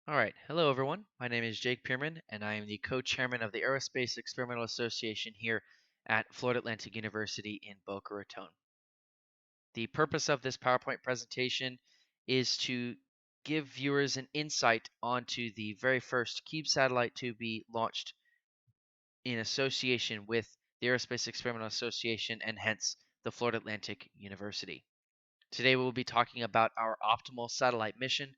All right. Hello, everyone. My name is Jake Pearman, and I am the co-chairman of the Aerospace Experimental Association here at Florida Atlantic University in Boca Raton. The purpose of this PowerPoint presentation is to give viewers an insight onto the very first CUBE satellite to be launched in association with the Aerospace Experimental Association and hence the Florida Atlantic University. Today we will be talking about our optimal satellite mission,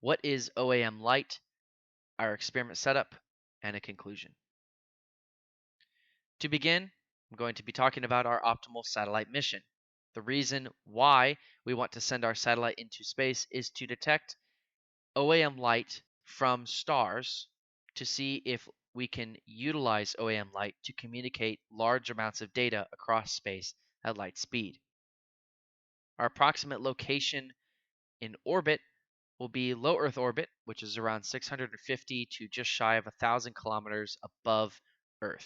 what is OAM light, our experiment setup, and a conclusion. To begin, I'm going to be talking about our optimal satellite mission. The reason why we want to send our satellite into space is to detect OAM light from stars to see if we can utilize OAM light to communicate large amounts of data across space at light speed. Our approximate location in orbit will be low Earth orbit, which is around 650 to just shy of 1,000 kilometers above Earth.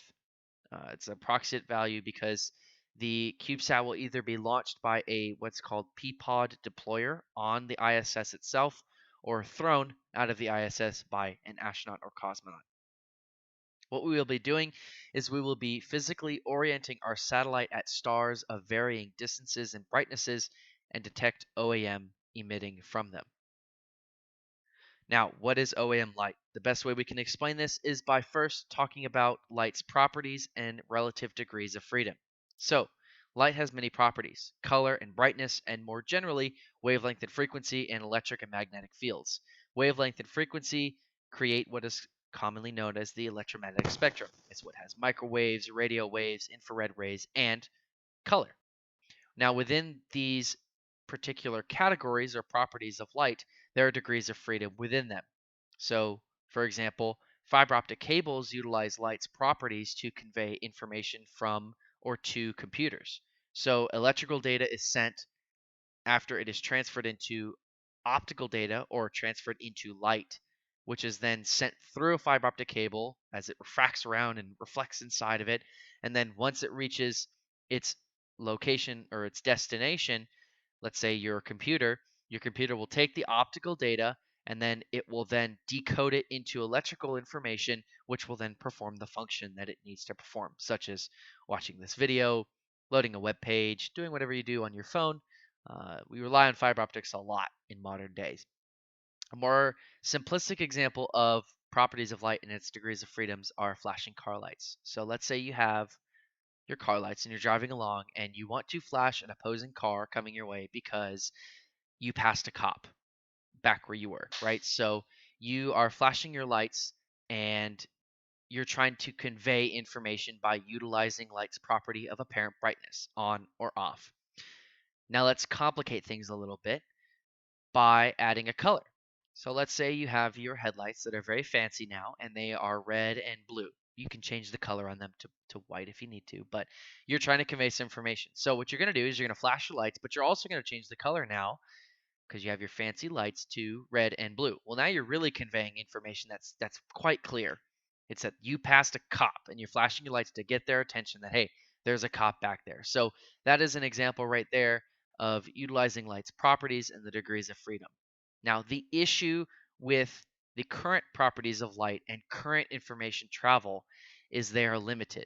It's an approximate value because the CubeSat will either be launched by a what's called P-pod deployer on the ISS itself or thrown out of the ISS by an astronaut or cosmonaut. What we will be doing is we will be physically orienting our satellite at stars of varying distances and brightnesses and detect OAM emitting from them. Now, what is OAM light? The best way we can explain this is by first talking about light's properties and relative degrees of freedom. So, light has many properties: color and brightness, and more generally, wavelength and frequency and electric and magnetic fields. Wavelength and frequency create what is commonly known as the electromagnetic spectrum. It's what has microwaves, radio waves, infrared rays, and color. Now, within these particular categories or properties of light, there are degrees of freedom within them. So, for example, fiber optic cables utilize light's properties to convey information from or to computers. So, electrical data is sent after it is transferred into optical data or transferred into light, which is then sent through a fiber optic cable as it refracts around and reflects inside of it. And then once it reaches its location or its destination, let's say your computer will take the optical data and then it will then decode it into electrical information, which will then perform the function that it needs to perform, such as watching this video, loading a web page, doing whatever you do on your phone. We rely on fiber optics a lot in modern days. A more simplistic example of properties of light and its degrees of freedoms are flashing car lights. So let's say you have your car lights and you're driving along and you want to flash an opposing car coming your way because you passed a cop back where you were, right? So you are flashing your lights and you're trying to convey information by utilizing light's property of apparent brightness, on or off. Now let's complicate things a little bit by adding a color. So let's say you have your headlights that are very fancy now and they are red and blue. You can change the color on them to white if you need to, but you're trying to convey some information. So what you're going to do is you're going to flash your lights, but you're also going to change the color now because you have your fancy lights to red and blue. Well, now you're really conveying information that's quite clear. It's that you passed a cop and you're flashing your lights to get their attention that hey, there's a cop back there. So that is an example right there of utilizing light's properties and the degrees of freedom. Now, the issue with the current properties of light and current information travel is they are limited.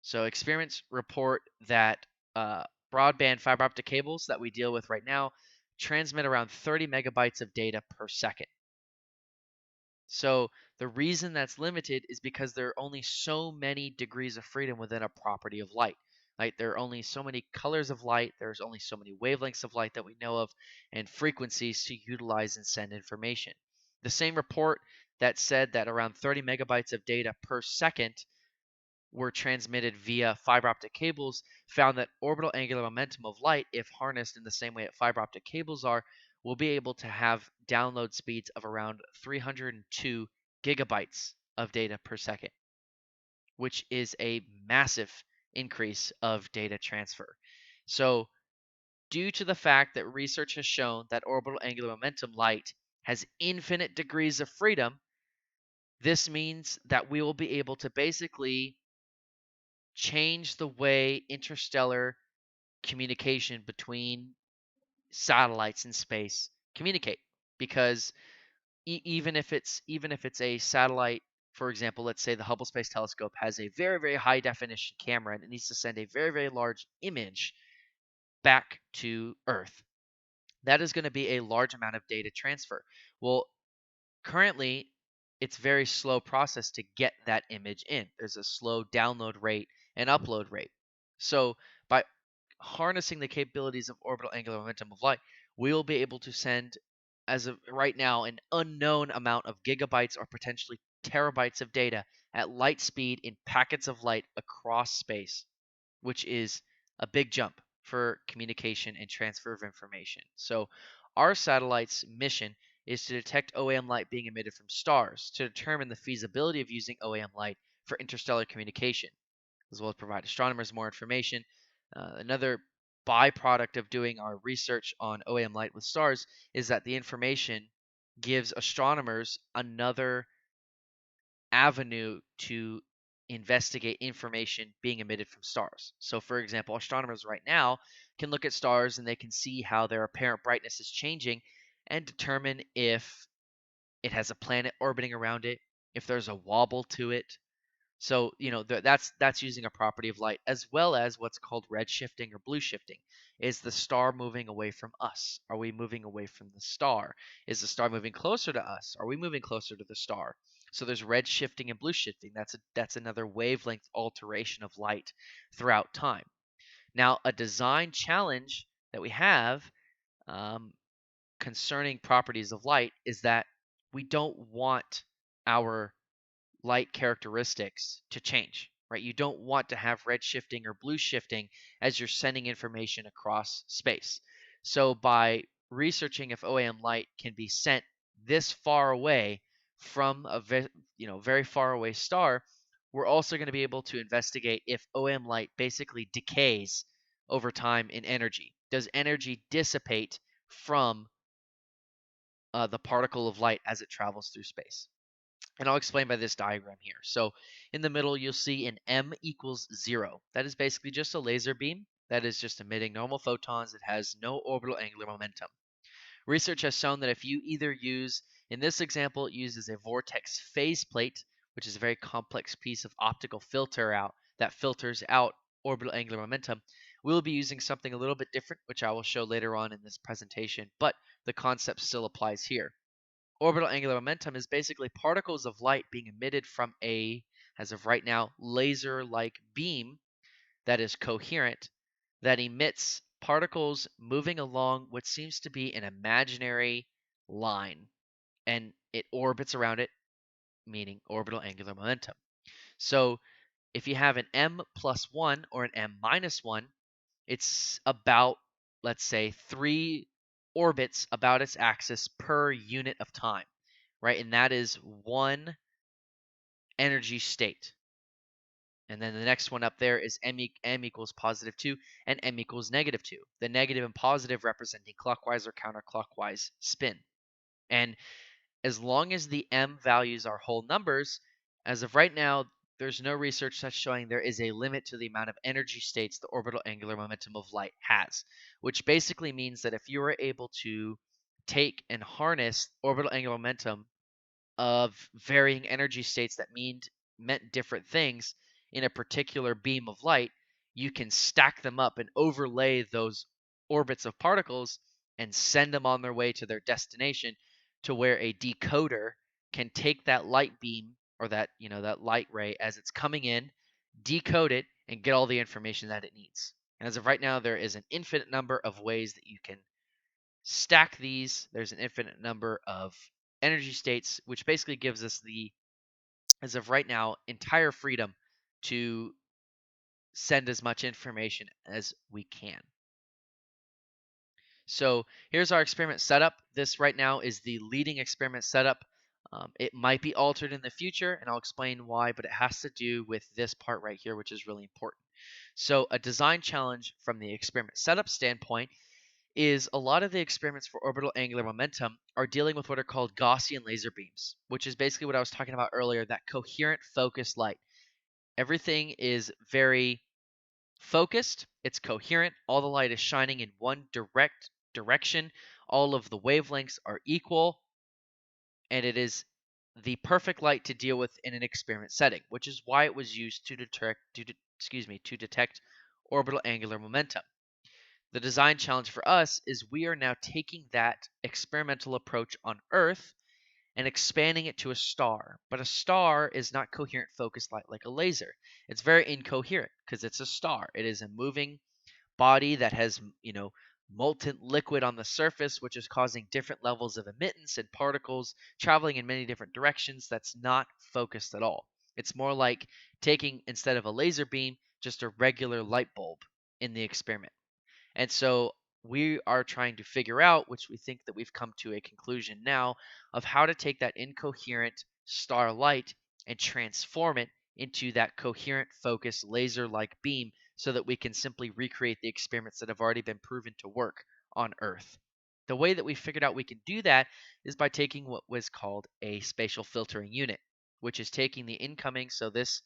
So experiments report that broadband fiber optic cables that we deal with right now transmit around 30 megabytes of data per second. So the reason that's limited is because there are only so many degrees of freedom within a property of light. Right? There are only so many colors of light, there's only so many wavelengths of light that we know of, and frequencies to utilize and send information. The same report that said that around 30 megabytes of data per second were transmitted via fiber optic cables found that orbital angular momentum of light, if harnessed in the same way that fiber optic cables are, will be able to have download speeds of around 302 gigabytes of data per second, which is a massive increase of data transfer. So, due to the fact that research has shown that orbital angular momentum light has infinite degrees of freedom, this means that we will be able to basically change the way interstellar communication between satellites in space communicate, because even if it's a satellite, for example, let's say the Hubble Space Telescope has a very, very high definition camera and it needs to send a very, very large image back to Earth. That is going to be a large amount of data transfer. Well, currently, it's very slow process to get that image in. There's a slow download rate and upload rate. So by harnessing the capabilities of orbital angular momentum of light, we will be able to send, as of right now, an unknown amount of gigabytes or potentially terabytes of data at light speed in packets of light across space, which is a big jump for communication and transfer of information. So, our satellite's mission is to detect OAM light being emitted from stars to determine the feasibility of using OAM light for interstellar communication, as well as provide astronomers more information. Another byproduct of doing our research on OAM light with stars is that the information gives astronomers another avenue to investigate information being emitted from stars. So, for example, astronomers right now can look at stars and they can see how their apparent brightness is changing and determine if it has a planet orbiting around it, if there's a wobble to it. So, that's using a property of light, as well as what's called red shifting or blue shifting. Is the star moving away from us? Are we moving away from the star? Is the star moving closer to us? Are we moving closer to the star? So there's red shifting and blue shifting. That's another wavelength alteration of light throughout time. Now, a design challenge that we have um, concerning properties of light is that we don't want our light characteristics to change, right? You don't want to have red shifting or blue shifting as you're sending information across space. So by researching if OAM light can be sent this far away from a very far away star, we're also going to be able to investigate if OAM light basically decays over time in energy. Does energy dissipate from the particle of light as it travels through space? And I'll explain by this diagram here. So in the middle, you'll see an M equals 0. That is basically just a laser beam that is just emitting normal photons. It has no orbital angular momentum. Research has shown that if you either use, in this example, it uses a vortex phase plate, which is a very complex piece of optical filter out that filters out orbital angular momentum. We'll be using something a little bit different, which I will show later on in this presentation, but the concept still applies here. Orbital angular momentum is basically particles of light being emitted from as of right now, laser-like beam that is coherent that emits particles moving along what seems to be an imaginary line, and it orbits around it, meaning orbital angular momentum. So if you have an m plus 1 or an m minus 1, it's about, let's say, 3 orbits about its axis per unit of time, right? And that is one energy state. And then the next one up there is m equals positive 2 and m equals negative 2. The negative and positive representing clockwise or counterclockwise spin. And as long as the m values are whole numbers, as of right now, there's no research that's showing there is a limit to the amount of energy states the orbital angular momentum of light has, which basically means that if you were able to take and harness orbital angular momentum of varying energy states that meant different things in a particular beam of light, you can stack them up and overlay those orbits of particles and send them on their way to their destination, to where a decoder can take that light beam or that light ray as it's coming in, decode it, and get all the information that it needs. And as of right now, there is an infinite number of ways that you can stack these. There's an infinite number of energy states, which basically gives us as of right now, entire freedom to send as much information as we can. So here's our experiment setup. This right now is the leading experiment setup. It might be altered in the future, and I'll explain why, but it has to do with this part right here, which is really important. So a design challenge from the experiment setup standpoint is a lot of the experiments for orbital angular momentum are dealing with what are called Gaussian laser beams, which is basically what I was talking about earlier, that coherent focused light. Everything is very focused, it's coherent, all the light is shining in one direct direction, all of the wavelengths are equal, and it is the perfect light to deal with in an experiment setting, which is why it was used to detect orbital angular momentum. The design challenge for us is we are now taking that experimental approach on Earth and expanding it to a star. But a star is not coherent focused light like a laser. It's very incoherent because it's a star. It is a moving body that has, molten liquid on the surface, which is causing different levels of emittance and particles traveling in many different directions. That's not focused at all. It's more like taking, instead of a laser beam, just a regular light bulb in the experiment. And so we are trying to figure out, which we think that we've come to a conclusion now, of how to take that incoherent star light and transform it into that coherent, focused, laser like beam so that we can simply recreate the experiments that have already been proven to work on Earth. The way that we figured out we can do that is by taking what was called a spatial filtering unit, which is taking the incoming. So this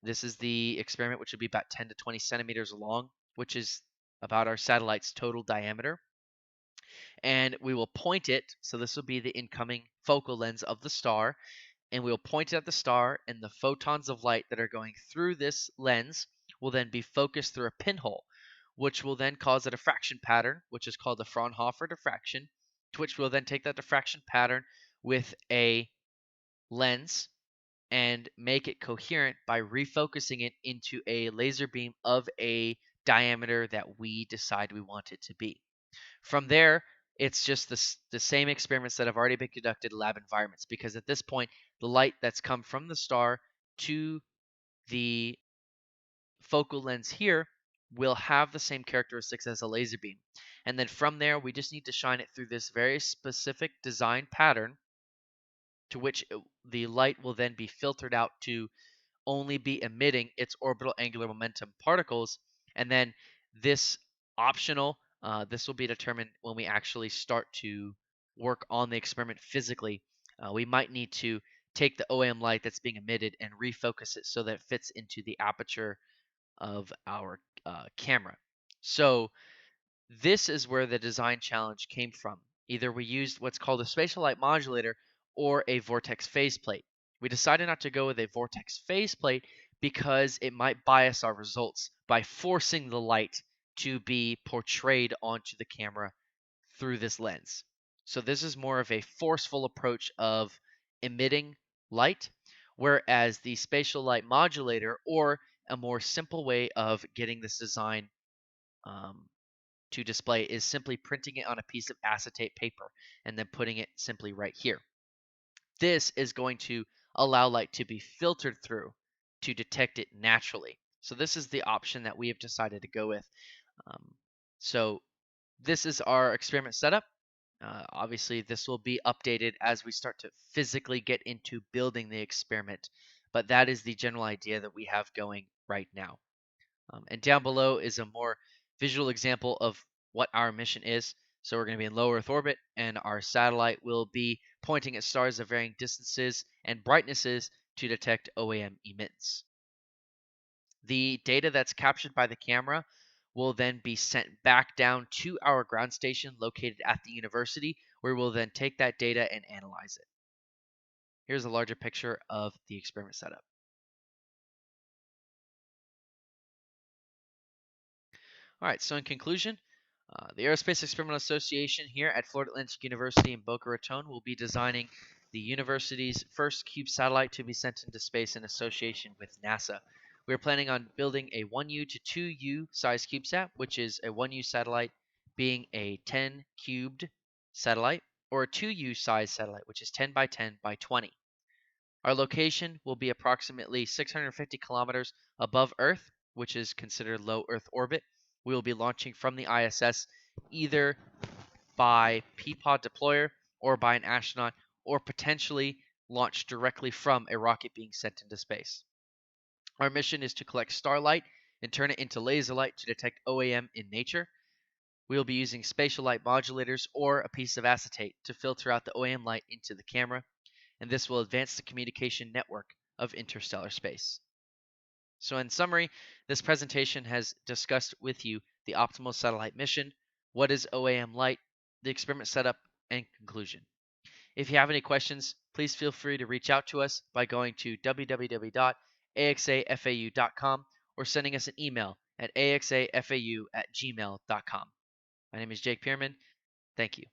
is the experiment, which would be about 10 to 20 centimeters long, which is about our satellite's total diameter. And we will point it, so this will be the incoming focal lens of the star, and we will point it at the star, and the photons of light that are going through this lens will then be focused through a pinhole, which will then cause a diffraction pattern, which is called the Fraunhofer diffraction, to which we'll then take that diffraction pattern with a lens and make it coherent by refocusing it into a laser beam of a diameter that we decide we want it to be. From there, it's just the same experiments that have already been conducted in lab environments, because at this point, the light that's come from the star to the focal lens here will have the same characteristics as a laser beam. And then from there, we just need to shine it through this very specific design pattern to which the light will then be filtered out to only be emitting its orbital angular momentum particles. And then this optional, this will be determined when we actually start to work on the experiment physically. We might need to take the OAM light that's being emitted and refocus it so that it fits into the aperture of our camera. So this is where the design challenge came from. Either we used what's called a spatial light modulator or a vortex faceplate. We decided not to go with a vortex faceplate because it might bias our results by forcing the light to be portrayed onto the camera through this lens. So this is more of a forceful approach of emitting light, whereas the spatial light modulator, or a more simple way of getting this design um, to display, is simply printing it on a piece of acetate paper and then putting it simply right here. This is going to allow light to be filtered through to detect it naturally. So this is the option that we have decided to go with. Um, so this is our experiment setup. Obviously, this will be updated as we start to physically get into building the experiment, but that is the general idea that we have going right now. And down below is a more visual example of what our mission is. So we're going to be in low Earth orbit, and our satellite will be pointing at stars of varying distances and brightnesses to detect OAM emittance. The data that's captured by the camera will then be sent back down to our ground station located at the university, where we'll then take that data and analyze it. Here's a larger picture of the experiment setup. All right, so in conclusion, the Aerospace Experimental Association here at Florida Atlantic University in Boca Raton will be designing the university's first CUBE satellite to be sent into space in association with NASA. We are planning on building a 1U to 2U size CubeSat, which is a 1U satellite being a 10 cubed satellite, or a 2U size satellite, which is 10 by 10 by 20. Our location will be approximately 650 kilometers above Earth, which is considered low Earth orbit. We will be launching from the ISS either by Peapod deployer or by an astronaut, or potentially launched directly from a rocket being sent into space. Our mission is to collect starlight and turn it into laser light to detect OAM in nature. We will be using spatial light modulators or a piece of acetate to filter out the OAM light into the camera, and this will advance the communication network of interstellar space. So in summary, this presentation has discussed with you the optimal satellite mission, what is OAM light, the experiment setup, and conclusion. If you have any questions, please feel free to reach out to us by going to www.axafau.com or sending us an email at axafau@gmail.com. My name is Jake Pearman. Thank you.